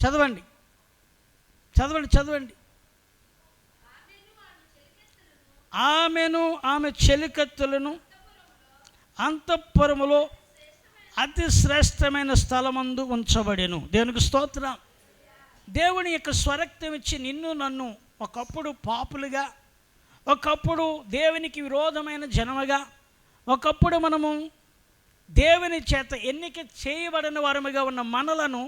చదవండి చదవండి చదవండి. ఆమెను ఆమె చెలికత్తెలను అంతఃపురములో అతి శ్రేష్టమైన స్థలమందు ఉంచబడెను. దేవునికి స్తోత్రం. దేవుని యొక్క స్వరక్తం ఇచ్చి నిన్ను నన్ను ఒకప్పుడు పాపులుగా, ఒకప్పుడు దేవునికి విరోధమైన జనముగా, ఒకప్పుడు మనము దేవుని చేత ఎన్నిక చేయబడిన వారముగా ఉన్న మనలను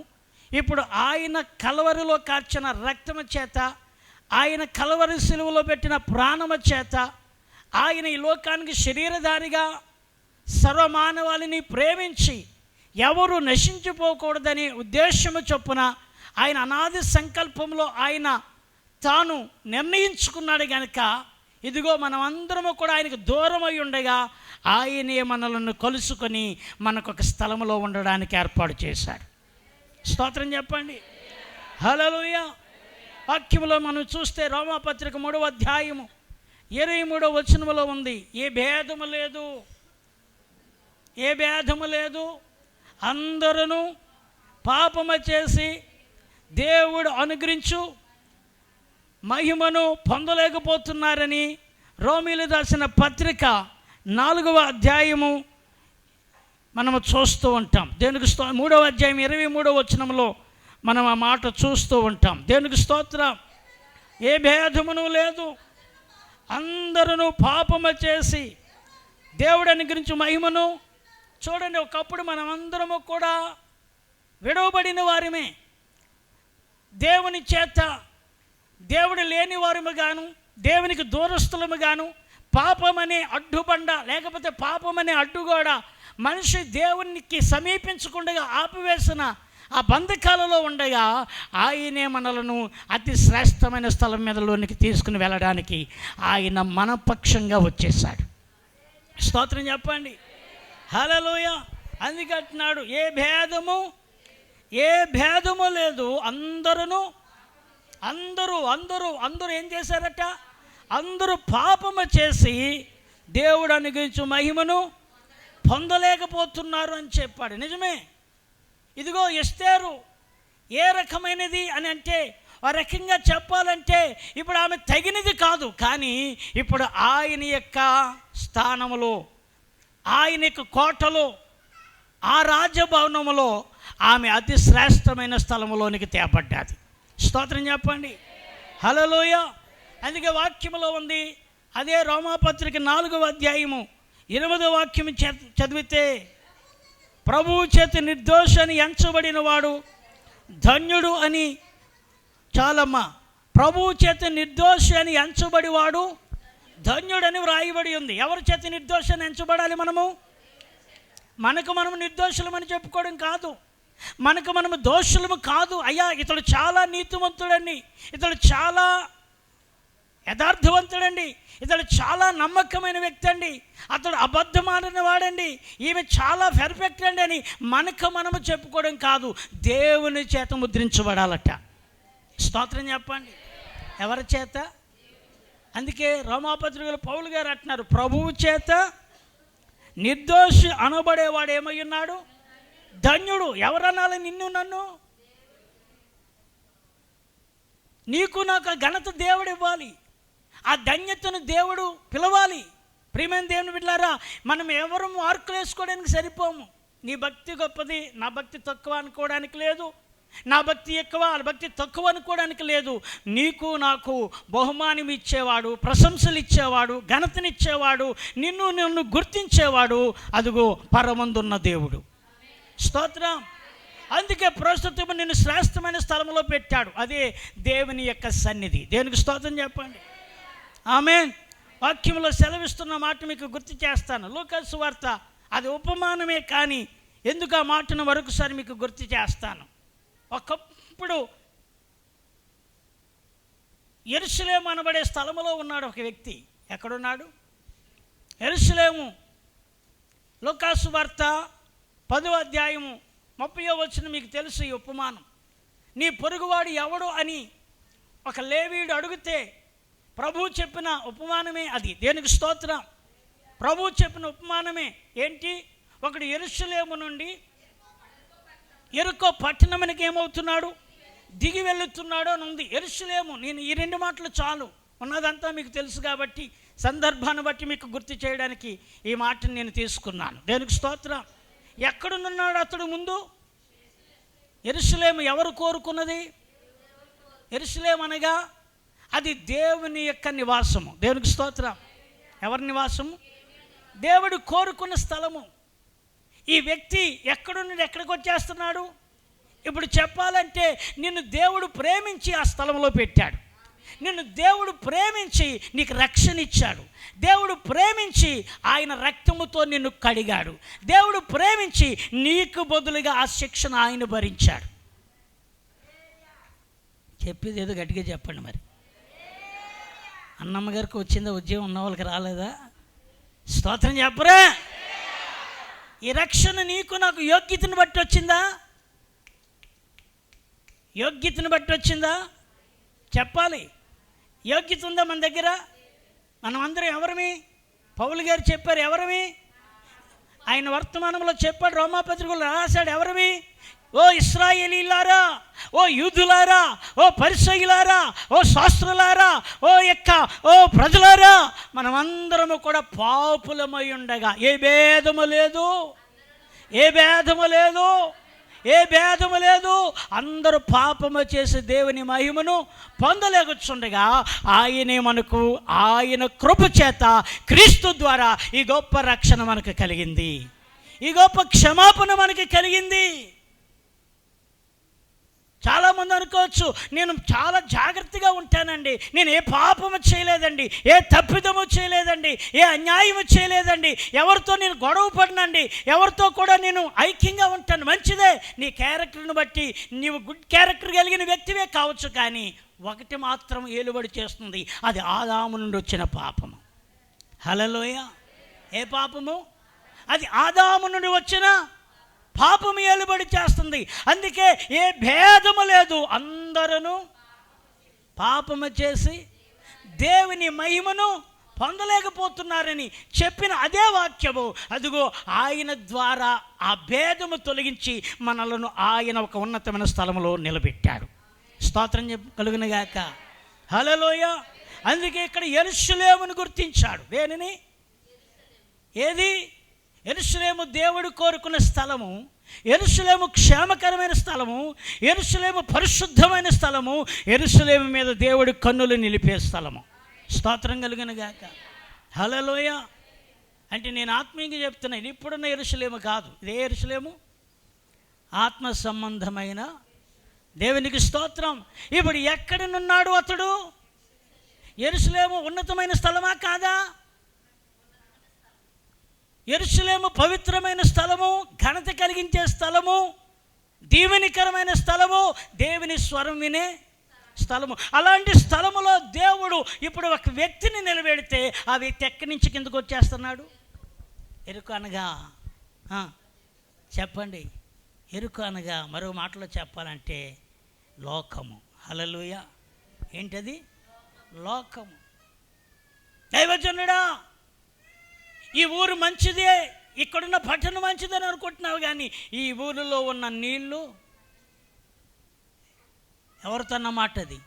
ఇప్పుడు ఆయన కలవరిలో కార్చిన రక్తము చేత, ఆయన కలవరి సిలువలో పెట్టిన ప్రాణము చేత, ఆయన ఈ లోకానికి శరీరధారిగా సర్వమానవాళిని ప్రేమించి ఎవరు నశించిపోకూడదనే ఉద్దేశము చొప్పున ఆయన అనాది సంకల్పంలో ఆయన తాను నిర్ణయించుకున్నాడు కనుక ఇదిగో మనమందరము కూడా ఆయనకు దూరమై ఉండగా ఆయనే మనలను కలుసుకొని మనకు ఒక స్థలంలో ఉండడానికి ఏర్పాటు చేశాడు. స్తోత్రం చెప్పండి. హల్లెలూయా. వాక్యములో మనం చూస్తే రోమాపత్రిక 3వ అధ్యాయము 23వ వచనములో ఉంది, ఏ భేదము లేదు, ఏ భేదము లేదు, అందరూ పాపము చేసి దేవుడు అనుగ్రహించు మహిమను పొందలేకపోతున్నారని రోమీలు రాసిన పత్రిక 4వ అధ్యాయము మనము చూస్తూ ఉంటాం. దేవునికి 3వ అధ్యాయం 23వ వచనంలో మనం ఆ మాట చూస్తూ ఉంటాం. దేవునికి స్తోత్రం. ఏ భేదమును లేదు, అందరూ పాపము చేసి దేవుడిని గురించి మహిమను. చూడండి, ఒకప్పుడు మనమందరము కూడా విడవబడిన వారిమే, దేవుని చేత దేవుడు లేని వారముగాను, దేవునికి దూరస్థులముగాను, పాపమనే అడ్డుబండ లేకపోతే పాపమనే అడ్డుగోడ మనిషి దేవునికి సమీపించకుండా ఆపివేసిన ఆ బంధకాలలో ఉండగా ఆయనే మనలను అతి శ్రేష్టమైన స్థలం మీదలోనికి తీసుకుని వెళ్ళడానికి ఆయన మన పక్షంగా వచ్చేసాడు. స్తోత్రం చెప్పండి. హల్లెలూయా. అందుకంటున్నాడు, ఏ భేదము లేదు, అందరూ ఏం చేశారట? అందరూ పాపము చేసి దేవుడు అనుగ్రహించు మహిమను పొందలేకపోతున్నారు అని చెప్పాడు. నిజమే. ఇదిగో ఎస్తేరు ఏ రకమైనది అని అంటే, ఆ రకంగా చెప్పాలంటే ఇప్పుడు ఆమె తగినది కాదు, కానీ ఇప్పుడు ఆయన యొక్క స్థానములో, ఆయన యొక్క కోటలో, ఆ రాజభవనములో ఆమె అతి శ్రేష్టమైన స్థలములోనికి తేపడ్డాది. స్తోత్రం చెప్పండి. హల్లెలూయా. అందుకే వాక్యములో ఉంది, అదే రోమాపత్రిక 4వ అధ్యాయము 8వ వాక్యం చదివితే, ప్రభువు చేత నిర్దోషి అని ఎంచబడిన వాడు ధన్యుడు అని, చాలమ్మా, ప్రభువు చేత నిర్దోషి అని ఎంచబడి వాడు ధన్యుడని వ్రాయబడి ఉంది. ఎవరి చేత నిర్దోషి అని ఎంచబడాలి? మనము నిర్దోషులమని చెప్పుకోవడం కాదు, మనము దోషులము కాదు. అయ్యా, ఇతడు చాలా నీతివంతుడండి, ఇతడు చాలా యథార్థవంతుడండి, ఇతడు చాలా నమ్మకమైన వ్యక్తి అండి, అతడు అబద్ధమాడిన వాడండి, ఈమె చాలా పర్ఫెక్ట్ అండి అని మనము చెప్పుకోవడం కాదు, దేవుని చేత ముద్రించబడాలట. స్తోత్రం చెప్పండి. ఎవరి చేత? అందుకే రోమాపత్రికలో పౌలు గారు అంటున్నారు, ప్రభువు చేత నిర్దోషి అనబడేవాడు ఏమై ఉన్నాడు? ధన్యుడు. ఎవరనాలి? నిన్ను నన్ను. నీకు నాకు ఘనత దేవుడు ఇవ్వాలి, ఆ ధన్యతను దేవుడు పిలవాలి. ప్రియమైన దేవుని బిడ్డలారా, మనం ఎవరు మార్కులు వేసుకోవడానికి సరిపోము. నీ భక్తి గొప్పది, నా భక్తి తక్కువ అనుకోవడానికి లేదు, నా భక్తి ఎక్కువ, ఆ భక్తి తక్కువ అనుకోవడానికి లేదు. నీకు నాకు బహుమానం ఇచ్చేవాడు, ప్రశంసలు ఇచ్చేవాడు, ఘనతనిచ్చేవాడు, నిన్ను గుర్తించేవాడు అదిగో పరమందున్న దేవుడు. స్తోత్రం. అందుకే ప్రస్తుతం నిన్ను శ్రేష్టమైన స్థలంలో పెట్టాడు, అదే దేవుని యొక్క సన్నిధి. దేవునికి స్తోత్రం చెప్పండి. ఆమేన్. వాక్యంలో సెలవిస్తున్న మాట మీకు గుర్తు చేస్తాను. లూకాసు సువార్త, అది ఉపమానమే, కానీ ఎందుకు ఆ మాటను మరొకసారి మీకు గుర్తు చేస్తాను. ఒకప్పుడు యెరూషలేము అనబడే స్థలములో ఉన్నాడు ఒక వ్యక్తి. ఎక్కడున్నాడు? యెరూషలేము. లూకాసు వార్త 10వ అధ్యాయము 30వ వచనం మీకు తెలుసు ఈ ఉపమానం. నీ పొరుగువాడు ఎవడు అని ఒక లేవీయుడు అడిగితే ప్రభువు చెప్పిన ఉపమానమే అది. దేనికి స్తోత్రం. ప్రభువు చెప్పిన ఉపమానమే ఏంటి? ఒకడు యెరూషలేము నుండి యెరికో పట్టణమునికి ఏమవుతున్నాడు? దిగి వెళుతున్నాడు అని ఉంది. యెరూషలేము, నేను ఈ 2 మాటలు చాలు, ఉన్నదంతా మీకు తెలుసు కాబట్టి సందర్భాన్ని బట్టి మీకు గుర్తు చేయడానికి ఈ మాటను నేను తీసుకున్నాను. దేవునికి స్తోత్రం. ఎక్కడున్నాడు అతడు ముందు? యెరూషలేము ఎవరు కోరుకున్నది? యెరూషలేము అనగా అది దేవుని యొక్క నివాసము. దేవునికి స్తోత్రం. ఎవరి నివాసము? దేవుడు కోరుకున్న స్థలము. ఈ వ్యక్తి ఎక్కడున్నాడు, ఎక్కడికి వచ్చేస్తున్నాడు? ఇప్పుడు చెప్పాలంటే నిన్ను దేవుడు ప్రేమించి ఆ స్థలంలో పెట్టాడు. నిన్ను దేవుడు ప్రేమించి నీకు రక్షణ ఇచ్చాడు. దేవుడు ప్రేమించి ఆయన రక్తముతో నిన్ను కడిగాడు. దేవుడు ప్రేమించి నీకు బదులుగా ఆ శిక్షను ఆయన భరించాడు. చెప్పేది ఏదో గట్టిగా చెప్పండి. మరి అన్నమ్మ గారికి వచ్చిందా ఉద్యోగం, ఉన్న వాళ్ళకి రాలేదా? స్తోత్రం చెప్పరా? ఈ రక్షణ నీకు నాకు యోగ్యతను బట్టి వచ్చిందా? యోగ్యతను బట్టి వచ్చిందా? చెప్పాలి. యోగ్యత ఉందా మన దగ్గర? మనం అందరం ఎవరమి? పౌలు గారు చెప్పారు ఎవరమి? ఆయన వర్తమానంలో చెప్పాడు, రోమాపత్రికలో రాశాడు ఎవరమి? ఓ ఇశ్రాయేలీలారా, ఓ యూదులారా, ఓ పరిసయ్యులారా, ఓ శాస్త్రులారా, ఓ ప్రజలారా, మనమందరము కూడా పాపులమై ఉండగా ఏ భేదము లేదు, ఏ భేదము లేదు, ఏ భేదము లేదు. అందరూ పాపము చేసి దేవుని మహిమను పొందలేకొచ్చుండగా ఆయనే మనకు ఆయన కృప చేత క్రీస్తు ద్వారా ఈ గొప్ప రక్షణ మనకు కలిగింది, ఈ గొప్ప క్షమాపణ మనకి కలిగింది. చాలామంది అనుకోవచ్చు, నేను చాలా జాగ్రత్తగా ఉంటానండి, నేను ఏ పాపము చేయలేదండి, ఏ తప్పిదము చేయలేదండి, ఏ అన్యాయము చేయలేదండి, ఎవరితో నేను గొడవ పడినండి, ఎవరితో కూడా నేను ఐక్యంగా ఉంటాను. మంచిదే, నీ క్యారెక్టర్ని బట్టి నీవు గుడ్ క్యారెక్టర్ కలిగిన వ్యక్తివే కావచ్చు. కానీ ఒకటి మాత్రం ఏలుబడి చేస్తుంది, అది ఆదాము నుండి వచ్చిన పాపము. హల్లెలూయా. ఏ పాపము? అది ఆదాము నుండి వచ్చిన పాపము ఏలుబడి చేస్తుంది. అందుకే ఏ భేదము లేదు, అందరూ పాపము చేసి దేవుని మహిమను పొందలేకపోతున్నారని చెప్పిన అదే వాక్యము, అదిగో ఆయన ద్వారా ఆ భేదము తొలగించి మనలను ఆయన ఒక ఉన్నతమైన స్థలంలో నిలబెట్టాడు. స్తోత్రం కలుగునుగాక. హల్లెలూయా. అందుకే ఇక్కడ యెరూషలేమును గుర్తించాడు. దేనిని? ఏది? యెరూషలేము దేవుడు కోరుకున్న స్థలము, యెరూషలేము క్షేమకరమైన స్థలము, యెరూషలేము పరిశుద్ధమైన స్థలము, యెరూషలేము మీద దేవుడు కన్నులు నిలిపే స్థలము. స్తోత్రం కలుగునుగాక. హల్లెలూయా. అంటే నేను ఆత్మీయంగా చెప్తున్నా, ఇది ఇప్పుడున్న యెరూషలేము కాదు. ఇదే యెరూషలేము ఆత్మ సంబంధమైన దేవునికి స్తోత్రం. ఇప్పుడు ఎక్కడనున్నాడు అతడు? యెరూషలేము ఉన్నతమైన స్థలమా కాదా? యెరూషలేము పవిత్రమైన స్థలము, ఘనత కలిగించే స్థలము, దీవెనికరమైన స్థలము, దేవుని స్వరం వినే స్థలము. అలాంటి స్థలములో దేవుడు ఇప్పుడు ఒక వ్యక్తిని నిలబెడితే ఆ వ్యక్తి ఎక్కడి నుంచి కిందకు వచ్చేస్తున్నాడు? ఎరుక అనగా చెప్పండి, ఎరుక అనగా మరో మాటలో చెప్పాలంటే లోకము. హల్లెలూయా. ఏంటది? లోకము. దైవజనుడా, ఈ ఊరు మంచిదే, ఇక్కడున్న పట్టణం మంచిదని అనుకుంటున్నావు, కానీ ఈ ఊరిలో ఉన్న నీళ్ళు ఎవరితో అన్నమాట? అది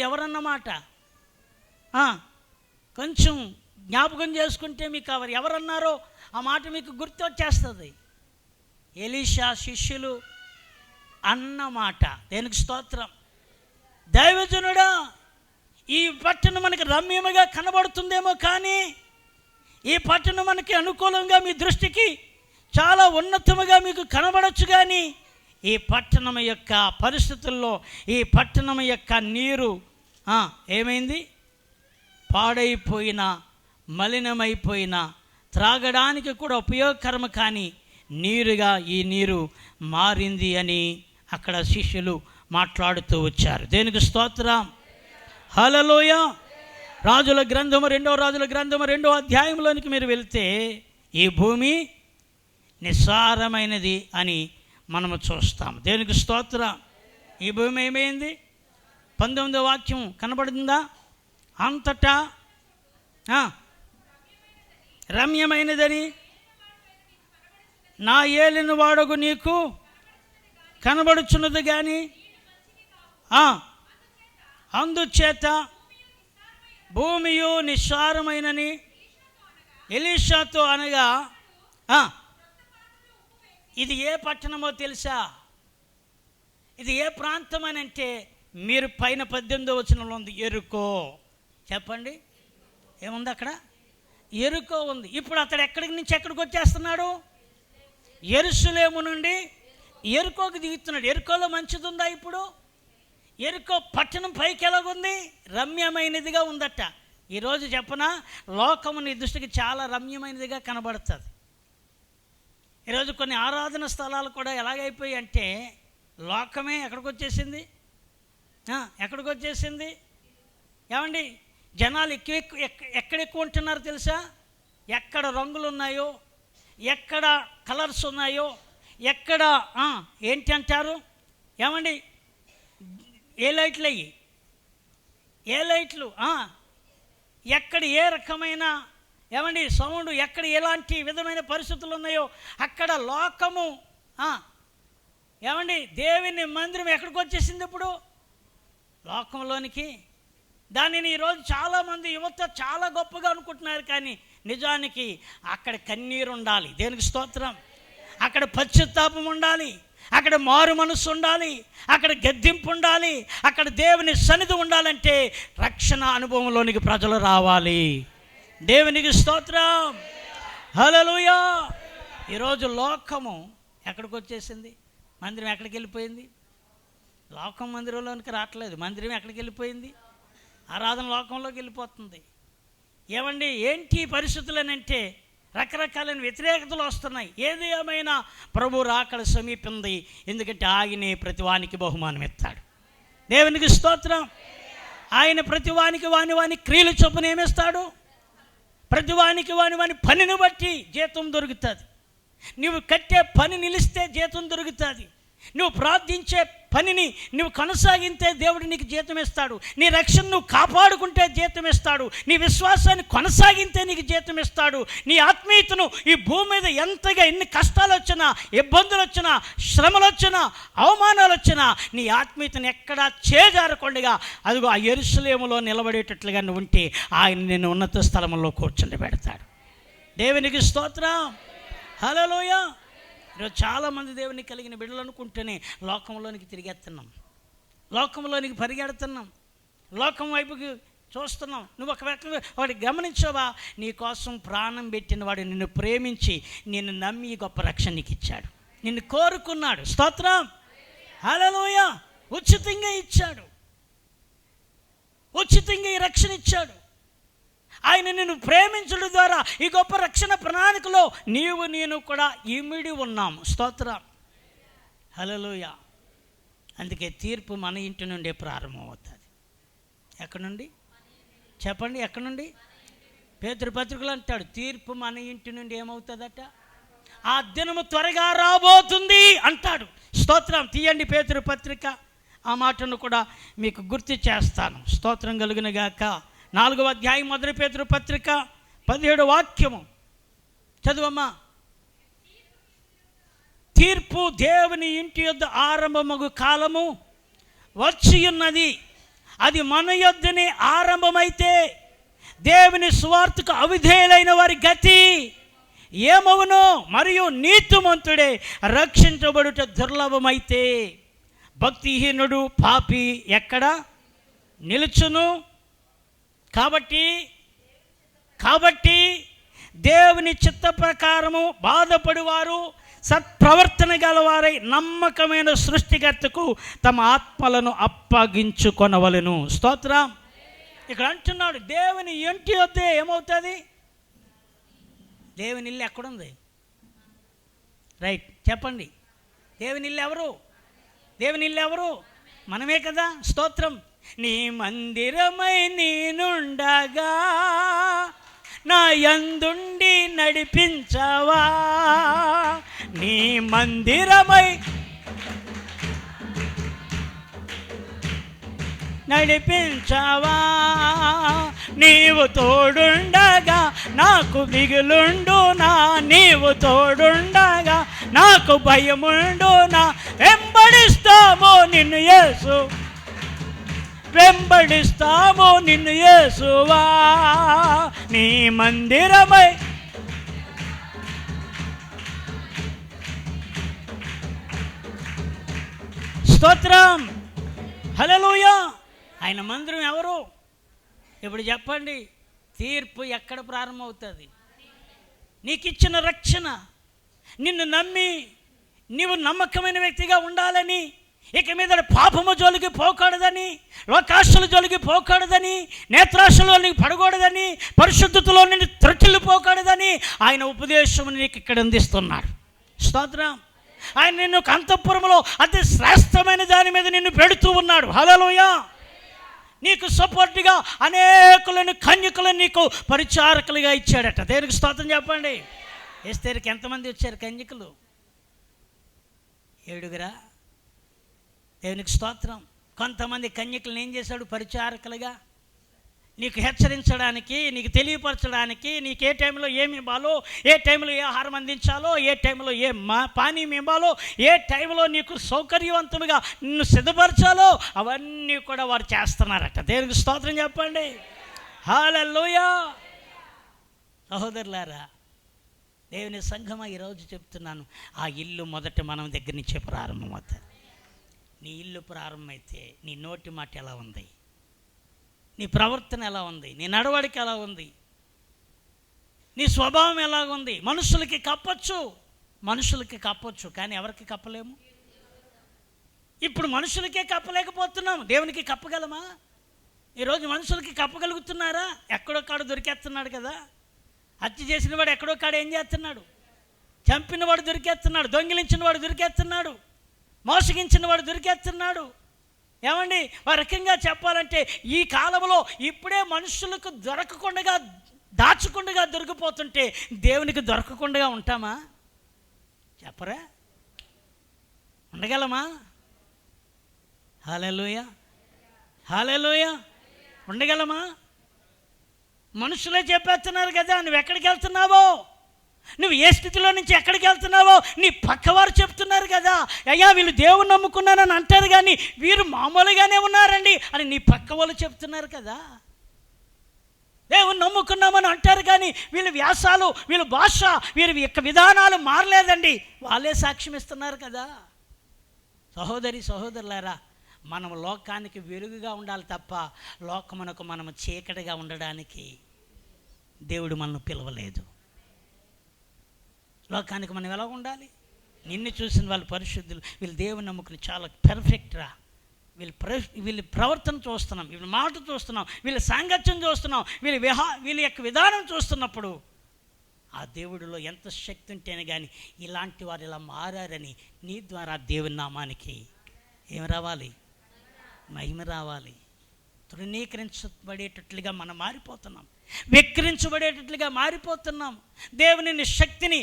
ఎవరన్నమాట? కొంచెం జ్ఞాపకం చేసుకుంటే మీకు ఎవరన్నారో ఆ మాట మీకు గుర్తొచ్చేస్తుంది. ఎలీషా శిష్యులు అన్నమాట. దేనికి స్తోత్రం. దైవజనుడా, ఈ పట్టణం మనకి రమ్యముగా కనబడుతుందేమో, కానీ ఈ పట్టణం మనకి అనుకూలంగా మీ దృష్టికి చాలా ఉన్నతముగా మీకు కనబడచ్చు, కానీ ఈ పట్టణం యొక్క పరిస్థితుల్లో ఈ పట్టణం యొక్క నీరు ఏమైంది? పాడైపోయిన, మలినమైపోయిన, త్రాగడానికి కూడా ఉపయోగకరము కానీ నీరుగా ఈ నీరు మారింది అని అక్కడ శిష్యులు మాట్లాడుతూ వచ్చారు. దేనికి స్తోత్రం. హల్లెలూయా. రాజుల గ్రంథము 2వ అధ్యాయంలోనికి మీరు వెళ్తే ఈ భూమి నిస్సారమైనది అని మనము చూస్తాం. దేనికి స్తోత్రం. ఈ భూమి ఏమైంది? 19వ వాక్యం కనబడుతుందా? అంతటా రమ్యమైనదని నా ఏలిన వాడగు నీకు కనబడుచున్నది కానీ అందుచేత భూమియు నిస్సారమైనని ఎలీషాతో అనగా ఇది ఏ పట్టణమో తెలుసా? ఇది ఏ ప్రాంతం అని అంటే మీరు పైన 18వ వచనంలో ఉంది ఎరుకో. చెప్పండి, ఏముంది అక్కడ? ఎరుకో ఉంది. ఇప్పుడు అతడు ఎక్కడి నుంచి ఎక్కడికి వచ్చేస్తున్నాడు? యెరూషలేము నుండి ఎరుకోకి దిగుతున్నాడు. ఎరుకోలో మంచిది ఉందా? ఇప్పుడు ఎరుకో పట్టణం పైకి ఎలాగుంది? రమ్యమైనదిగా ఉందట. ఈరోజు చెప్పనా, లోకము నీ దృష్టికి చాలా రమ్యమైనదిగా కనబడుతుంది. ఈరోజు కొన్ని ఆరాధన స్థలాలు కూడా ఎలాగైపోయి అంటే లోకమే ఎక్కడికి వచ్చేసింది, ఎక్కడికి వచ్చేసింది. ఏమండి, జనాలు ఎక్కడెక్కువ ఉంటున్నారు తెలుసా? ఎక్కడ రంగులు ఉన్నాయో, ఎక్కడ కలర్స్ ఉన్నాయో, ఎక్కడ ఏంటి అంటారు, ఏమండి, ఏ లైట్లు అయ్యి, ఏ లైట్లు, ఎక్కడ ఏ రకమైన ఏమండి సౌండ్, ఎక్కడ ఎలాంటి విధమైన పరిస్థితులు ఉన్నాయో అక్కడ లోకము ఏమండి దేవుని మందిరం ఎక్కడికి వచ్చేసింది? ఇప్పుడు లోకంలోనికి. దానిని ఈరోజు చాలామంది యువత చాలా గొప్పగా అనుకుంటున్నారు, కానీ నిజానికి అక్కడ కన్నీరు ఉండాలి. దేనికి స్తోత్రం. అక్కడ పశ్చాత్తాపం ఉండాలి, అక్కడ మారు మనస్సు ఉండాలి, అక్కడ గద్దింపు ఉండాలి, అక్కడ దేవుని సన్నిధి ఉండాలంటే రక్షణ అనుభవంలోనికి ప్రజలు రావాలి. దేవునికి స్తోత్రం, హల్లెలూయా. ఈరోజు లోకము ఎక్కడికి వచ్చేసింది? మందిరం ఎక్కడికి వెళ్ళిపోయింది? లోకం మందిరంలోనికి రావట్లేదు. మందిరం ఎక్కడికి వెళ్ళిపోయింది? ఆరాధన లోకంలోకి వెళ్ళిపోతుంది. ఏమండి, ఏంటి పరిస్థితులు అని అంటే రకరకాలైన వ్యతిరేకతలు వస్తున్నాయి. ఏది ఏమైనా ప్రభు రాకడ సమీపింది, ఎందుకంటే ఆయనే ప్రతివానికి బహుమానం ఇస్తాడు. దేవునికి స్తోత్రం. ఆయన ప్రతివానికి వాని క్రియలు చొప్పున ఏమిస్తాడు? ప్రతివానికి వాని పనిని బట్టి జీతం దొరుకుతుంది. నువ్వు కట్టే పని నిలిస్తే జీతం దొరుకుతుంది. నువ్వు ప్రార్థించే పనిని నువ్వు కొనసాగితే దేవుడు నీకు జీతం ఇస్తాడు. నీ రక్షణ నువ్వు కాపాడుకుంటే జీతం ఇస్తాడు. నీ విశ్వాసాన్ని కొనసాగితే నీకు జీతం ఇస్తాడు. నీ ఆత్మీయతను ఈ భూమి మీద ఎంతగా ఎన్ని కష్టాలు వచ్చినా, ఇబ్బందులు వచ్చినా, శ్రమలు వచ్చినా, అవమానాలు వచ్చినా నీ ఆత్మీయతను ఎక్కడా చేజారకుండగా అదిగో ఆ యెరూషలేములో నిలబడేటట్లుగా నువ్వు ఉంటే ఆయన నిన్ను ఉన్నత స్థలంలో కూర్చొని పెడతాడు. దేవునికి స్తోత్రం, హల్లెలూయా. ఈరోజు చాలామంది దేవుని కలిగిన బిడ్డలు అనుకుంటేనే లోకంలోనికి తిరిగేస్తున్నాం, లోకంలోనికి పరిగెడుతున్నాం, లోకం వైపుకి చూస్తున్నాం. నువ్వు ఒకవేళ వాడు గమనించావా? నీ కోసం ప్రాణం పెట్టిన వాడు నిన్ను ప్రేమించి నిన్ను నమ్మి గొప్ప రక్షణ నీకు ఇచ్చాడు, నిన్ను కోరుకున్నాడు. స్తోత్రం, హల్లెలూయా. ఉచితంగా ఇచ్చాడు, ఉచితంగా ఈ రక్షణ ఇచ్చాడు. ఆయన నిన్ను ప్రేమించడం ద్వారా ఈ గొప్ప రక్షణ ప్రణాళికలో నేను కూడా ఇమిడి ఉన్నాము. స్తోత్రం, హల్లెలూయా. అందుకే తీర్పు మన ఇంటి నుండే ప్రారంభమవుతుంది. ఎక్కడి నుండి చెప్పండి? ఎక్కడి నుండి? పేతురు పత్రికలు అంటాడు, తీర్పు మన ఇంటి నుండి ఏమవుతుందట? ఆ దినము త్వరగా రాబోతుంది అంటాడు. స్తోత్రం. తీయండి పేతురు పత్రిక, ఆ మాటను కూడా మీకు గుర్తు చేస్తాను. స్తోత్రం కలుగును గాక. 4వ అధ్యాయం 1 పేతురు పత్రిక 17వ వాక్యము చదువమ్మా. తీర్పు దేవుని ఇంటి యొద్ద ఆరంభమగు కాలము వచ్చి ఉన్నది. అది మన యొద్దనే ఆరంభమైతే దేవుని సువార్తకు అవిధేయులైన వారి గతి ఏమవును? మరియు నీతిమంతుడే రక్షించబడుట దుర్లభమైతే భక్తిహీనుడు పాపి ఎక్కడ నిలుచును? కాబట్టి దేవుని చిత్త ప్రకారము బాధపడివారు సత్ప్రవర్తన గలవారై నమ్మకమైన సృష్టికర్తకు తమ ఆత్మలను అప్పగించుకొనవలెను. స్తోత్రం. ఇక్కడ అంటున్నాడు, దేవుని ఇంటి వద్దే ఏమవుతుంది? దేవుని ఇల్లు ఎక్కడుంది? రైట్, చెప్పండి. దేవుని ఇల్లు ఎవరు? దేవుని ఇల్లు ఎవరు? మనమే కదా. స్తోత్రం. నీ మందిరమై నేనుండగా నా యందుండి నడిపించవా, నీ మందిరమై నడిపించవా, నీవు తోడుండగా నాకు దిగులుండు నా నీవు తోడుండగా, నాకు భయముండు నా వెంబడిస్తాము నిన్ను యేసు, వెంబడిస్తాము నిన్ను యేసువా. నీ మందిరమై స్తోత్రం, హల్లెలూయా. ఆయన మందిరం ఎవరు? ఇప్పుడు చెప్పండి, తీర్పు ఎక్కడ ప్రారంభమవుతుంది? నీకు ఇచ్చిన రక్షణ, నిన్ను నమ్మి నీవు నమ్మకమైన వ్యక్తిగా ఉండాలని, ఇక మీద పాపము జోలికి పోకూడదని, లోకాశల జోలికి పోకూడదని, నేత్రాశలోనికి పడకూడదని, పరిశుద్ధతలో నుండి త్రొట్టిల్లిపోకూడదని ఆయన ఉపదేశం నీకు ఇక్కడ అందిస్తున్నాడు. స్తోత్రం. ఆయన నిన్ను అంతఃపురములో అతి శ్రేష్టమైన దాని మీద నిన్ను పెడుతూ ఉన్నాడు. హల్లెలూయా. నీకు సపోర్ట్గా అనేకులను కన్యకులను నీకు పరిచారకులుగా ఇచ్చాడట. దేవునికి స్తోత్రం చెప్పండి. ఎస్తేరుకి ఎంతమంది వచ్చారు కన్యకులు? 7. దేవునికి స్తోత్రం. కొంతమంది కన్యకులను ఏం చేశాడు? పరిచారకులుగా నీకు హెచ్చరించడానికి, నీకు తెలియపరచడానికి, నీకు ఏ టైంలో ఏమి ఇవ్వాలో, ఏ టైంలో ఏ ఆహారం అందించాలో, ఏ టైంలో ఏ పానీయం ఇవ్వాలో, ఏ టైంలో నీకు సౌకర్యవంతముగా నిన్ను సిద్ధపరచాలో అవన్నీ కూడా వారు చేస్తున్నారట. దేవునికి స్తోత్రం చెప్పండి. హల్లెలూయా. సహోదరులారా, దేవుని సంఘమా, ఈరోజు చెప్తున్నాను, ఆ ఇల్లు మొదట మనం దగ్గర నుంచే ప్రారంభమవుతుంది. నీ ఇల్లు ప్రారంభమైతే నీ నోటి మాట ఎలా ఉంది, నీ ప్రవర్తన ఎలా ఉంది, నీ నడవడిక ఎలా ఉంది, నీ స్వభావం ఎలాగుంది? మనుషులకి కప్పొచ్చు, కానీ ఎవరికి కప్పలేము. ఇప్పుడు మనుషులకే కప్పలేకపోతున్నాం, దేవునికి కప్పగలమా? ఈరోజు మనుషులకి కప్పగలుగుతున్నారా? ఎక్కడొక్కడ దొరికేస్తున్నాడు కదా. హత్య చేసిన వాడు ఎక్కడొక్కడ ఏం చేస్తున్నాడు? చంపిన వాడు దొరికేస్తున్నాడు, దొంగిలించిన వాడు దొరికేస్తున్నాడు, మోసగించిన వాడు దొరికేస్తున్నాడు. ఏమండి, ఒక రకంగా చెప్పాలంటే ఈ కాలంలో ఇప్పుడే మనుషులకు దొరకకుండా, దాచకుండా దొరికిపోతుంటే దేవునికి దొరకకుండా ఉంటామా? చెప్పరా? ఉండగలమా? హల్లెలూయా, హల్లెలూయా. ఉండగలమా? మనుషులే చెప్పేస్తున్నారు కదా, నువ్వు ఎక్కడికి వెళ్తున్నావో, నువ్వు ఏ స్థితిలో నుంచి ఎక్కడికి వెళ్తున్నావో నీ పక్కవారు చెప్తున్నారు కదా. అయ్యా వీళ్ళు దేవుని నమ్ముకున్నారని అంటారు, కానీ వీరు మామూలుగానే ఉన్నారండి అని నీ పక్క వాళ్ళు చెప్తున్నారు కదా. దేవుని నమ్ముకున్నామని అంటారు, కానీ వీళ్ళ వ్యాసాలు, వీళ్ళ భాష, వీరి యొక్క విధానాలు మారలేదండి, వాళ్ళే సాక్ష్యం ఇస్తున్నారు కదా. సహోదరులారా, మనం లోకానికి వెలుగుగా ఉండాలి తప్ప లోకమునకు మనము చీకటిగా ఉండడానికి దేవుడు మనల్ని పిలవలేదు. లోకానికి మనం ఎలా ఉండాలి? నిన్ను చూసిన వాళ్ళు పరిశుద్ధులు, వీళ్ళు దేవుని నమ్ముకుని చాలా పెర్ఫెక్ట్రా, వీళ్ళ ప్రవర్తన చూస్తున్నాం, వీళ్ళ మాట చూస్తున్నాం, వీళ్ళ సాంగత్యం చూస్తున్నాం, వీళ్ళ యొక్క విధానం చూస్తున్నప్పుడు ఆ దేవుడిలో ఎంత శక్తి ఉంటేనే కానీ ఇలాంటి వారు ఇలా మారారని నీ ద్వారా దేవుని నామానికి ఏమి రావాలి? మహిమ రావాలి. తృణీకరించబడేటట్లుగా మనం మారిపోతున్నాం, వెక్కిరించబడేటట్లుగా మారిపోతున్నాం. దేవుని శక్తిని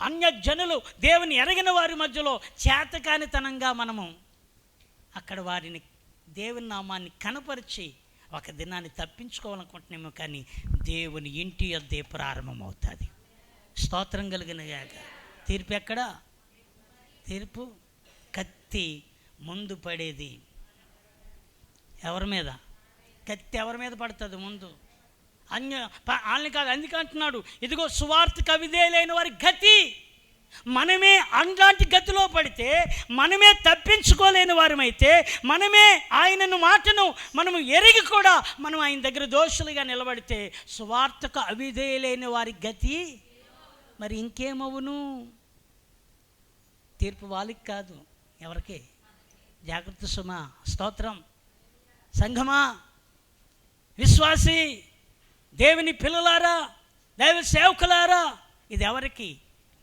అన్యజనులు, దేవుని ఎరగిన వారి మధ్యలో చేతకానితనంగా మనము అక్కడ వారిని దేవుని నామాన్ని కనపరిచి ఒక దినాన్ని తప్పించుకోవాలనుకుంటున్నామో, కానీ దేవుని ఇంటి యొద్దే ప్రారంభమవుతుంది. స్తోత్రం కలిగిన గాక. తీర్పు ఎక్కడా? తీర్పు కత్తి ముందు పడేది ఎవరి మీద? కత్తి ఎవరి మీద పడుతుంది ముందు? వాళ్ళని కాదు. అందుకే అంటున్నాడు, ఇదిగో సువార్తకు అవిధేయులైన వారి గతి. మనమే అలాంటి గతిలో పడితే, మనమే తప్పించుకోలేని వారమైతే, మనమే ఆయనను మాటను మనము ఎరిగి కూడా మనం ఆయన దగ్గర దోషులుగా నిలబడితే, సువార్తకు అవిధేయులైన వారి గతి మరి ఇంకేమవును? తీర్పు వాళ్ళకి కాదు, ఎవరికి? జాగ్రత్త సుమా. స్తోత్రం. సంఘమా, విశ్వాసి, దేవుని పిల్లలారా, దైవ సేవకులారా, ఇది ఎవరికి?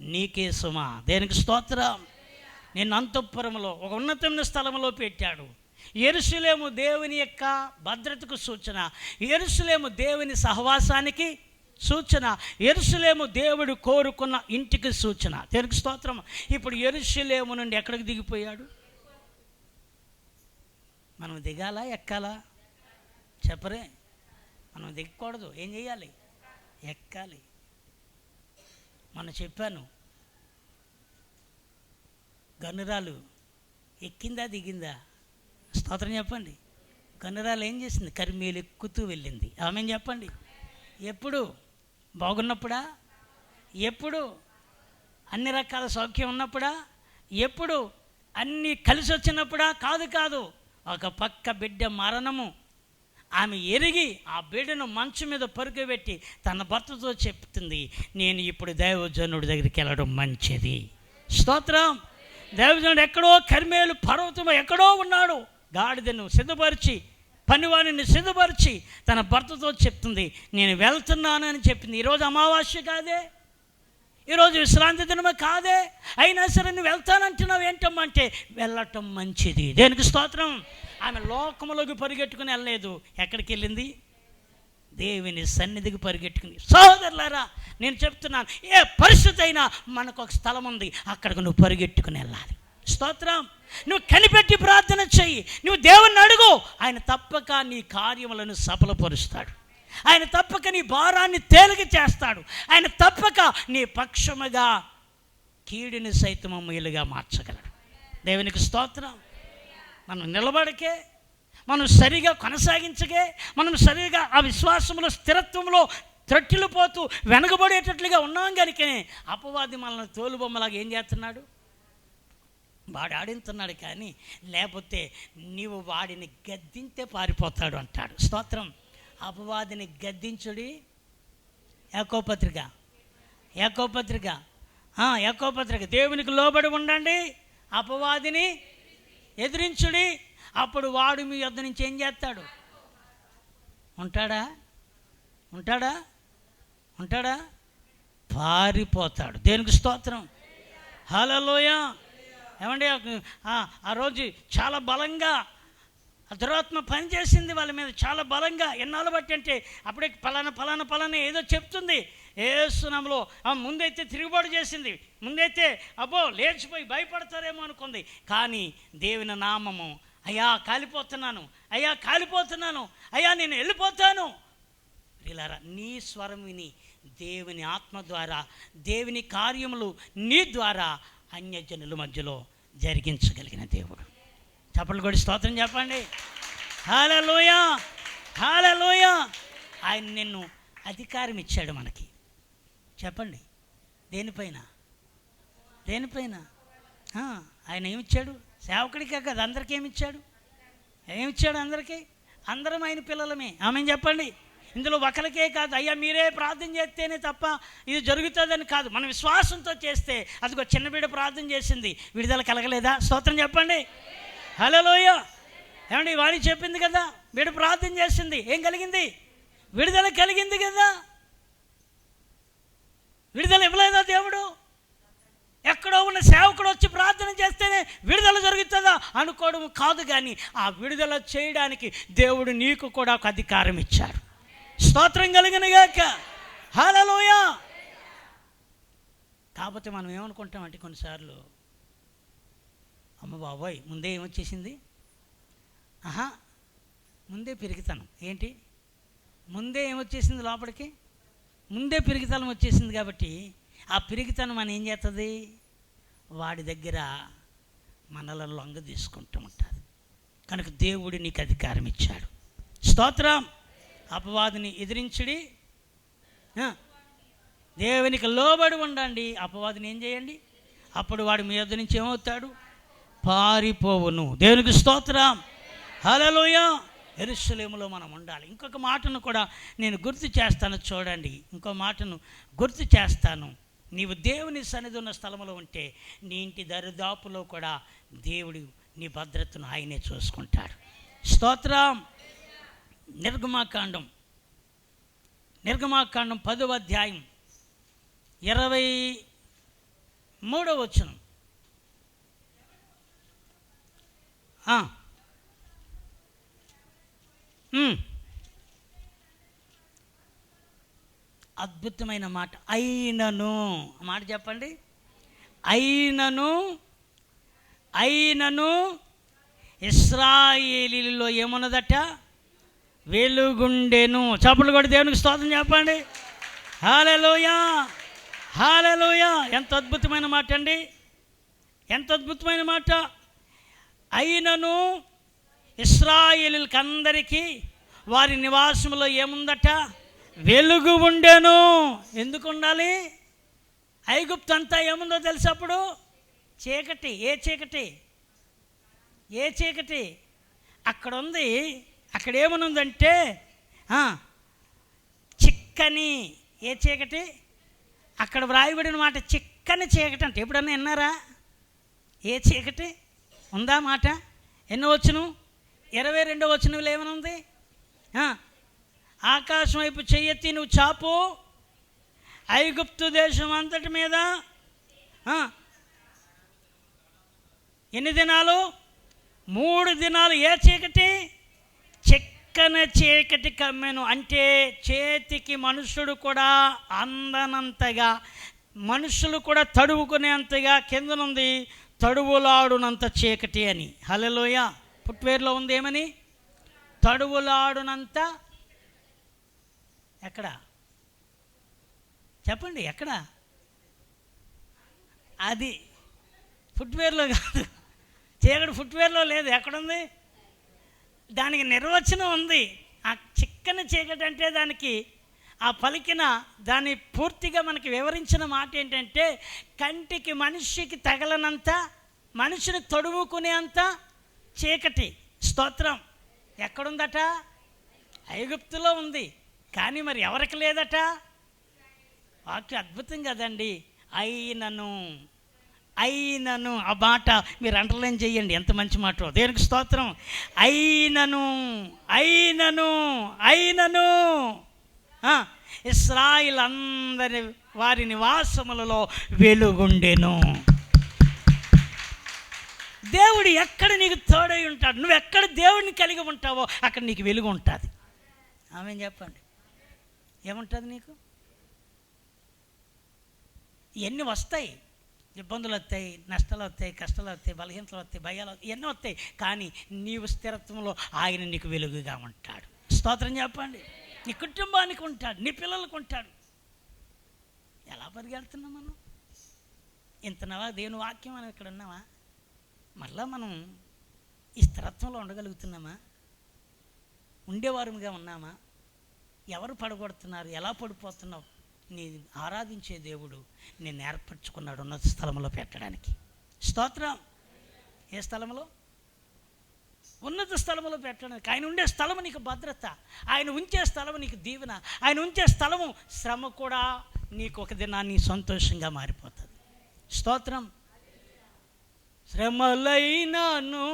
నీకే సుమా. దేనికి స్తోత్రం. నేను అంతఃపురంలో ఒక ఉన్నతమైన స్థలంలో పెట్టాడు. యెరూషలేము దేవుని యొక్క భద్రతకు సూచన, యెరూషలేము దేవుని సహవాసానికి సూచన, యెరూషలేము దేవుడు కోరుకున్న ఇంటికి సూచన. దేనికి స్తోత్రం. ఇప్పుడు యెరూషలేము నుండి ఎక్కడికి దిగిపోయాడు? మనం దిగాలా ఎక్కాలా? చెప్పరే. మనం దిగకూడదు. ఏం చేయాలి? ఎక్కాలి. మొన్న చెప్పాను, గనురాలు ఎక్కిందా దిగిందా? స్తోత్రం చెప్పండి. గనురాలు ఏం చేసింది? కర్మీలు ఎక్కుతూ వెళ్ళింది. ఆమెను చెప్పండి. ఎప్పుడు? బాగున్నప్పుడా? ఎప్పుడు? అన్ని రకాల సౌఖ్యం ఉన్నప్పుడా? ఎప్పుడు? అన్నీ కలిసి వచ్చినప్పుడా? కాదు కాదు. ఒక పక్క బిడ్డ మరణము, ఆమె ఎరిగి ఆ బిడ్డను మంచు మీద పరుగబెట్టి తన భర్తతో చెప్తుంది, నేను ఇప్పుడు దైవజనుడి దగ్గరికి వెళ్ళడం మంచిది. స్తోత్రం. దైవజనుడు ఎక్కడో కర్మేలు పర్వతం ఎక్కడో ఉన్నాడు. గాడిదను సిద్ధపరిచి, పనివాడిని సిద్ధపరిచి తన భర్తతో చెప్తుంది, నేను వెళ్తున్నాను అని చెప్పింది. ఈరోజు అమావాస్య కాదే, ఈరోజు విశ్రాంతి దినమే కాదే, అయినా సరే నువ్వు వెళ్తానంటున్నావు ఏంటమ్మా అంటే, వెళ్ళటం మంచిది. దేనికి స్తోత్రం. ఆమె లోకములోకి పరిగెట్టుకుని వెళ్ళలేదు. ఎక్కడికి వెళ్ళింది? దేవుని సన్నిధికి పరిగెట్టుకుని. సహోదరులారా, నేను చెప్తున్నాను, ఏ పరిస్థితి అయినా మనకు ఒక స్థలం ఉంది, అక్కడికి నువ్వు పరిగెట్టుకుని వెళ్ళాలి. స్తోత్రం. నువ్వు కనిపెట్టి ప్రార్థన చెయ్యి, నువ్వు దేవుణ్ణి అడుగు, ఆయన తప్పక నీ కార్యములను సఫలపరుస్తాడు. ఆయన తప్పక నీ భారాన్ని తేలిక చేస్తాడు. ఆయన తప్పక నీ పక్షముగా కీడుని సైతము మేలుగా మార్చగలడు. దేవునికి స్తోత్రం. మనం నిలబడకే, మనం సరిగా కొనసాగించకే, మనం సరిగా ఆ విశ్వాసంలో స్థిరత్వంలో త్రొట్టిల్లు పోతూ వెనకబడేటట్లుగా ఉన్నాం కనుకనే అపవాది మనల్ని తోలుబొమ్మలాగా ఏం చేస్తున్నాడు? వాడు ఆడించున్నాడు. కానీ లేకపోతే నీవు వాడిని గద్దింతే పారిపోతాడు అంటాడు. స్తోత్రం. అపవాదిని గద్దించుడి. యాకోబు పత్రిక దేవునికి లోబడి ఉండండి, అపవాదిని ఎదిరించుడి, అప్పుడు వాడు మీ యొద్ద నుంచి ఏం చేస్తాడు? ఉంటాడా? పారిపోతాడు. దేనికి స్తోత్రం. హల్లెలూయా. ఏమండి, ఆ రోజు చాలా బలంగా దురాత్మ పనిచేసింది వాళ్ళ మీద, చాలా బలంగా. ఎన్నాళ్ళు బట్టి అంటే అప్పుడే పలానా ఏదో చెప్తుంది. యేసు నామములో ముందైతే తిరుగుబాటు చేసింది, ముందైతే అబ్బో లేచిపోయి భయపడతారేమో అనుకుంది. కానీ దేవుని నామము, అయ్యా కాలిపోతున్నాను, అయ్యా నేను వెళ్ళిపోతాను. ప్రియులారా, నీ స్వరం విని దేవుని ఆత్మ ద్వారా దేవుని కార్యములు నీ ద్వారా అన్యజనుల మధ్యలో జరిగించగలిగిన దేవుడు. చప్పట్లు కొట్టి స్తోత్రం చెప్పండి. హల్లెలూయా, హల్లెలూయా. ఆయన నిన్ను అధికారం ఇచ్చాడు మనకి. చెప్పండి, దేనిపైన? ఆయన ఏమిచ్చాడు? సేవకుడికే కదా, అందరికీ ఏమిచ్చాడు? అందరికీ. అందరం ఆయన పిల్లలమే. ఆమెను చెప్పండి. ఇందులో ఒకరికే కాదు, అయ్యా మీరే ప్రార్థన చేస్తేనే తప్ప ఇది జరుగుతుందని కాదు. మన విశ్వాసంతో చేస్తే, అదిగో చిన్న బిడ్డ ప్రార్థన చేసింది, విడుదల కలగలేదా? స్తోత్రం చెప్పండి. హల్లెలూయా. ఏమండి, వాడికి చెప్పింది కదా, బిడ్డ ప్రార్థన చేసింది, ఏం కలిగింది? విడుదల కలిగింది కదా. విడుదల ఇవ్వలేదా దేవుడు? ఎక్కడో ఉన్న సేవకుడు వచ్చి ప్రార్థన చేస్తేనే విడుదల జరుగుతుందా అనుకోవడం కాదు. కానీ ఆ విడుదల చేయడానికి దేవుడు నీకు కూడా ఒక అధికారం ఇచ్చాడు. స్తోత్రం కలిగినగాక. హల్లెలూయా. కాకపోతే మనం ఏమనుకుంటామంటే కొన్నిసార్లు, అమ్మ బాబోయ్ ముందే ఏమొచ్చేసింది, ముందే పెరిగితనం. ఏంటి? ముందే ఏమొచ్చేసింది లోపలికి? ముందే పెరిగితనం వచ్చేసింది. కాబట్టి ఆ పెరిగితనం మనం ఏం చేస్తుంది? వాడి దగ్గర మనలను లొంగ తీసుకుంటూ ఉంటుంది. కనుక దేవుడు నీకు అధికారం ఇచ్చాడు. స్తోత్రం. అపవాదిని ఎదిరించుడి, దేవునికి లోబడి ఉండండి, అపవాదిని ఏం చేయండి, అప్పుడు వాడు మీ యొద్ద నుంచి ఏమవుతాడు? పారిపోవును. దేవునికి స్తోత్రం. హల్లెలూయా. యెరూషలేములో మనం ఉండాలి. ఇంకొక మాటను కూడా నేను గుర్తు చేస్తాను, చూడండి. ఇంకో మాటను గుర్తు చేస్తాను. నీవు దేవుని సన్నిధి ఉన్న స్థలంలో ఉంటే నీ ఇంటి దరిదాపులో కూడా దేవుడు నీ భద్రతను ఆయనే చూసుకుంటాడు. స్తోత్రం. నిర్గమాకాండం 10వ అధ్యాయం 23వ వచనం. అద్భుతమైన మాట. అయినను, మాట చెప్పండి. అయినను ఇశ్రాయేలీయులలో ఏమున్నదట? వెలుగుండెను. చప్పట్లు కొట్టి దేవునికి స్తోత్రం చెప్పండి. హల్లెలూయా, హల్లెలూయా! ఎంత అద్భుతమైన మాట అండి, ఎంత అద్భుతమైన మాట. అయినను ఇశ్రాయేలీయులకందరికీ వారి నివాసంలో ఏముందట? వెలుగు ఉండెను. ఎందుకు ఉండాలి? ఐగుప్తు అంతా ఏముందో తెలుసు అప్పుడు? చీకటి. ఏ చీకటి? ఏ చీకటి? అక్కడ ఉంది. అక్కడ ఏమనుందంటే చిక్కని. ఏ చీకటి? అక్కడ వ్రాయబడిన మాట చిక్కని చీకటి అంటే. ఎప్పుడన్నా విన్నారా? ఏ చీకటి ఉందా మాట? ఎన్నో వచ్చును? 22వ వచనంలో ఏమనుంది? ఆకాశం వైపు చెయ్యెత్తి నువ్వు చాపు, ఐగుప్తు దేశం అంతటి మీద ఎన్ని దినాలు? 3 దినాలు. ఏ చీకటి? చిక్కన చీకటి కమ్మెను. అంటే చేతికి మనుషుడు కూడా అందనంతగా, మనుషులు కూడా తడువుకునేంతగా కిందనుంది తడువులాడునంత చీకటి అని. హల్లెలూయా! పుట్వేర్లో ఉంది ఏమని? తడువులాడునంత. ఎక్కడ చెప్పండి? ఎక్కడ? అది ఫుట్వేర్లో కాదు, చీకటి ఫుట్వేర్లో లేదు. ఎక్కడుంది? దానికి నిర్వచనం ఉంది. ఆ చిక్కని చీకటి అంటే దానికి ఆ పలికిన దాన్ని పూర్తిగా మనకి వివరించిన మాట ఏంటంటే, కంటికి మనిషికి తగలనంత, మనిషిని తడువుకునేంత చీకటి. స్తోత్రం. ఎక్కడుందట? ఐగుప్తులో ఉంది. కానీ మరి ఎవరికి లేదట? వాక్యం అద్భుతం కదండి. అయినను ఆ మాట మీరు అండర్లైన్ చేయండి. ఎంత మంచి మాట. దేనికి స్తోత్రం. అయినను ఇశ్రాయేలు అందరి వారి నివాసములలో వెలుగుండెను. దేవుడు ఎక్కడ నీకు తోడై ఉంటాడు, నువ్వు ఎక్కడ దేవుడిని కలిగి ఉంటావో అక్కడ నీకు వెలుగు ఉంటుంది. ఆమేన్ చెప్పండి. ఏముంటుంది నీకు? ఇవన్నీ వస్తాయి, ఇబ్బందులు వస్తాయి, నష్టాలు వస్తాయి, కష్టాలు వస్తాయి, బలహీనతలు వస్తాయి, భయాలు ఇవన్నీ వస్తాయి. కానీ నీవు స్థిరత్వంలో ఆయన నీకు వెలుగుగా ఉంటాడు. స్తోత్రం చెప్పండి. నీ కుటుంబానికి ఉంటాడు, నీ పిల్లలకు ఉంటాడు. ఎలా పరిగెడుతున్నాం మనం? ఇంతనవా దేవుని వాక్యం మనం ఇక్కడ ఉన్నామా? మళ్ళా మనం ఈ స్థిరత్వంలో ఉండగలుగుతున్నామా? ఉండేవారుగా ఉన్నామా? ఎవరు పడగొడుతున్నారు? ఎలా పడిపోతున్నావు? నీ ఆరాధించే దేవుడు నేను ఏర్పరచుకున్నాడు ఉన్నత స్థలంలో పెట్టడానికి. స్తోత్రం. ఏ స్థలంలో? ఉన్నత స్థలంలో పెట్టడానికి. ఆయన ఉండే స్థలము నీకు భద్రత, ఆయన ఉంచే స్థలము నీకు దీవెన, ఆయన ఉంచే స్థలము శ్రమ కూడా నీకు ఒక దినాన్ని సంతోషంగా మారిపోతుంది. స్తోత్రం. శ్రమలైనను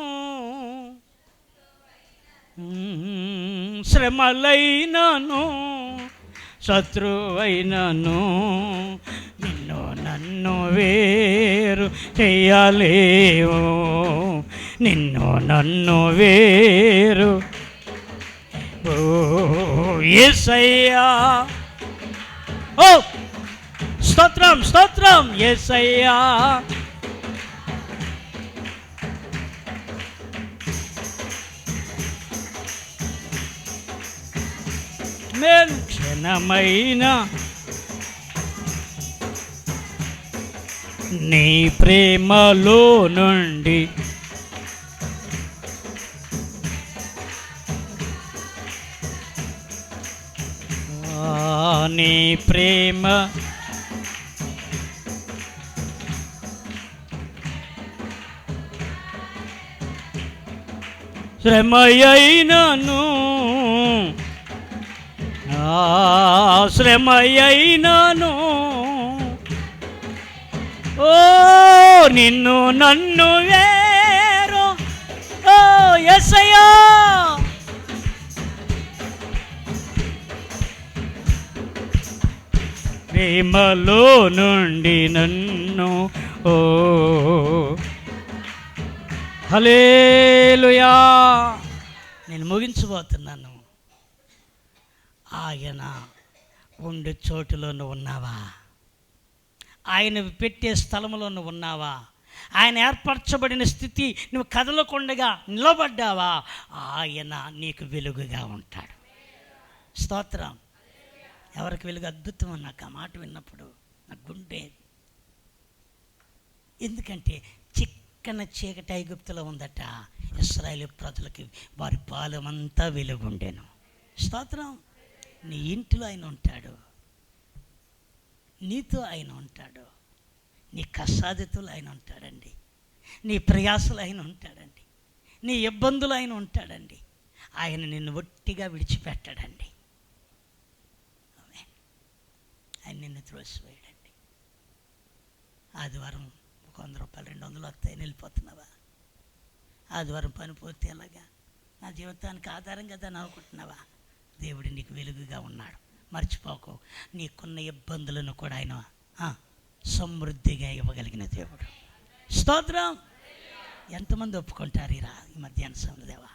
శత్రువైనను నిన్ను నన్ను వేరు చెయ్యలేవు, నిన్ను నన్ను వేరు. ఓ యేసయ్యా, ఓ స్తోత్రం స్తోత్రం. యేసయ్యా మేలు క్షణమైన నీ ప్రేమలో నుండి నీ ప్రేమ శ్రమయైనను శ్రమయైనను ఓ నిన్ను నన్ను వేరు. ఓ యేసయ్యా, ప్రేమలో నుండి నన్ను ఓ హల్లెలూయా. నేను ముగించబోతున్నాను. ఆయన ఉండే చోటులో నువ్వు ఉన్నావా? ఆయన పెట్టే స్థలంలో నువ్వు ఉన్నావా? ఆయన ఏర్పరచబడిన స్థితి నువ్వు కదలకుండగా నిలబడ్డావా? ఆయన నీకు వెలుగుగా ఉంటాడు. స్తోత్రం. ఎవరికి వెలుగు? అద్భుతం. నాకు ఆ మాట విన్నప్పుడు నా గుండె. ఎందుకంటే చిక్కన చీకటి ఐగుప్తులో ఉందట. ఇశ్రాయేలు ప్రజలకి వారి పాలమంతా వెలుగుండెను. స్తోత్రం. నీ ఇంటిలో ఆయన ఉంటాడు, నీతో ఆయన ఉంటాడు, నీ కష్టాదితులు ఆయన ఉంటాడండి, నీ ప్రయాసలు ఆయన ఉంటాడండి, నీ ఇబ్బందులు ఆయన ఉంటాడండి. ఆయన నిన్ను ఒట్టిగా విడిచిపెట్టాడండి. ఆయన నిన్ను త్రోసివేయడండి. ఆదివారం 100 రూపాయలు 200 వస్తాయని వెళ్ళిపోతున్నావా? ఆదివారం పని పోతే ఎలాగా? నా జీవితానికి ఆధారం కదా అని అనుకుంటున్నావా? దేవుడు నీకు వెలుగుగా ఉన్నాడు. మర్చిపోకు. నీకున్న ఇబ్బందులను కూడా ఆయన సమృద్ధిగా ఇవ్వగలిగిన దేవుడు. స్తోత్రం. ఎంతమంది ఒప్పుకుంటారు ఈ మధ్యాహ్న సమయంలో? దేవా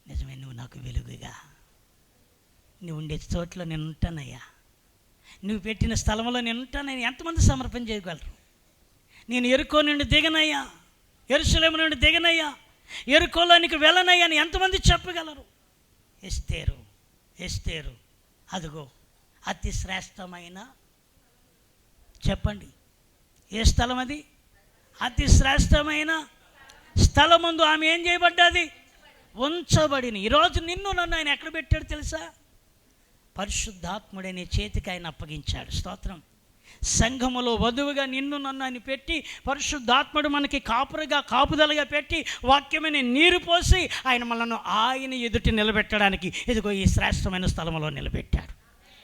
నిజమే, నువ్వు నాకు వెలుగుగా, నువ్వు ఉండే చోట్ల నేను ఉంటానయ్యా, నువ్వు పెట్టిన స్థలంలో నేను ఉంటానని ఎంతమంది సమర్పణ చేయగలరు? నేను ఎరుకో నుండి దిగనయ్యా, యెరూషలేము నుండి దిగనయ్యా, ఎరుకోలోనికి వెళ్ళనయ్యా అని ఎంతమంది చెప్పగలరు? ఎస్తేరు అదిగో అతి శ్రేష్టమైన, చెప్పండి ఏ స్థలం అది? అతి శ్రేష్టమైన స్థలమందు ఆమె ఏం చేయబడ్డది? ఉంచబడిన. ఈరోజు నిన్ను నన్ను ఆయన ఎక్కడ పెట్టాడు తెలుసా? పరిశుద్ధాత్ముడనే చేతికి ఆయన అప్పగించాడు. స్తోత్రం. సంఘములో వధువుగా నిన్ను నన్ను ఆయన పెట్టి, పరిశుద్ధాత్ముడు మనకి కాపుదలగా పెట్టి, వాక్యమైన నీరు పోసి ఆయన మనల్ని ఆయన ఎదుటి నిలబెట్టడానికి ఇదిగో ఈ శ్రేష్టమైన స్థలంలో నిలబెట్టాడు.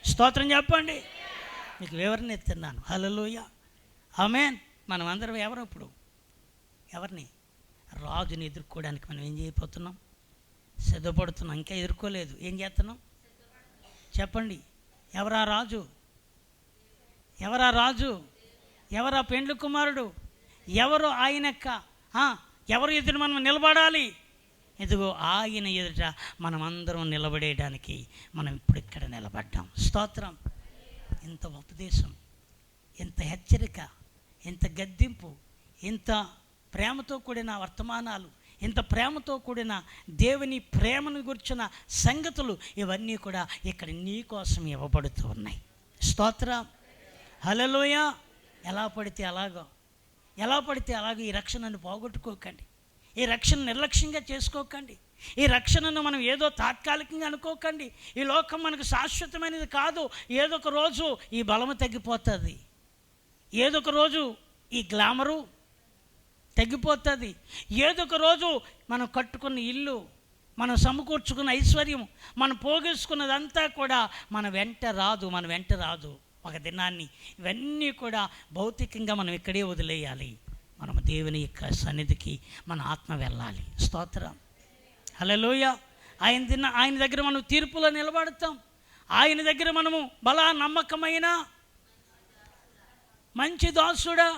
స్తోత్రం చెప్పండి. మీకు వివరణ ఎత్తున్నాను. హల్లెలూయా, ఆమేన్. మనం అందరం ఇప్పుడు ఎవరిని? రాజుని ఎదుర్కోవడానికి మనం ఏం చేయబోతున్నాం? సిద్ధపడుతున్నాం. ఇంకా ఎదుర్కోలేదు. ఏం చేస్తున్నాం చెప్పండి? ఎవరా రాజు? ఎవరా పెండ్లి కుమారుడు? ఎవరు ఆయన ఎవరు ఎదురు మనం నిలబడాలి? ఇదిగో ఆయన ఎదుట మనం అందరం నిలబడేయడానికి మనం ఇప్పుడు ఇక్కడ నిలబడ్డాం. స్తోత్రం. ఇంత ఉపదేశం, ఇంత హెచ్చరిక, ఇంత గద్దింపు, ఇంత ప్రేమతో కూడిన వర్తమానాలు, ఇంత ప్రేమతో కూడిన దేవుని ప్రేమను గురించిన సంగతులు ఇవన్నీ కూడా ఇక్కడ నీ కోసం ఇవ్వబడుతూ ఉన్నాయి. స్తోత్రం. హల్లెలూయా. ఎలా పడితే అలాగో ఈ రక్షణను పోగొట్టుకోకండి. ఈ రక్షణ నిర్లక్ష్యంగా చేసుకోకండి. ఈ రక్షణను మనం ఏదో తాత్కాలికంగా అనుకోకండి. ఈ లోకం మనకు శాశ్వతమైనది కాదు. ఏదో ఒక రోజు ఈ బలము తగ్గిపోతుంది, ఏదో ఒక రోజు ఈ గ్లామరు తగ్గిపోతుంది, ఏదో ఒక రోజు మనం కట్టుకున్న ఇల్లు, మనం సమకూర్చుకున్న ఐశ్వర్యం, మనం పోగేసుకున్నదంతా కూడా మన వెంట రాదు. ఒక దినాన్ని ఇవన్నీ కూడా భౌతికంగా మనం ఇక్కడే వదిలేయాలి. మనం దేవుని యొక్క సన్నిధికి మన ఆత్మ వెళ్ళాలి. స్తోత్రం. హల్లెలూయా. ఆయన దగ్గర మనం తీర్పులో నిలబడతాం. ఆయన దగ్గర మనము బలా నమ్మకమైన మంచి దాసుడా,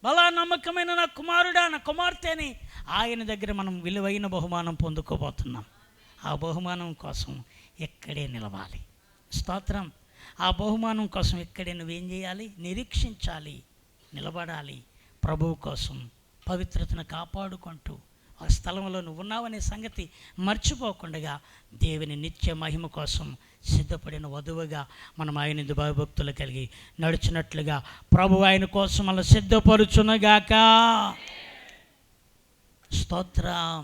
బలా నమ్మకమైన నా కుమారుడా, నా కుమార్తె అని ఆయన దగ్గర మనం విలువైన బహుమానం పొందుకోబోతున్నాం. ఆ బహుమానం కోసం ఇక్కడే నిలవాలి. స్తోత్రం. ఆ బహుమానం కోసం ఇక్కడే నువ్వేం చేయాలి? నిరీక్షించాలి, నిలబడాలి. ప్రభువు కోసం పవిత్రతను కాపాడుకుంటూ ఆ స్థలంలో నువ్వు ఉన్నావనే సంగతి మర్చిపోకుండా దేవుని నిత్య మహిమ కోసం సిద్ధపడిన వధువుగా మనం ఆయన భయభక్తులు కలిగి నడిచినట్లుగా ప్రభు ఆయన కోసం అలా సిద్ధపరుచునగాక. స్తోత్రం.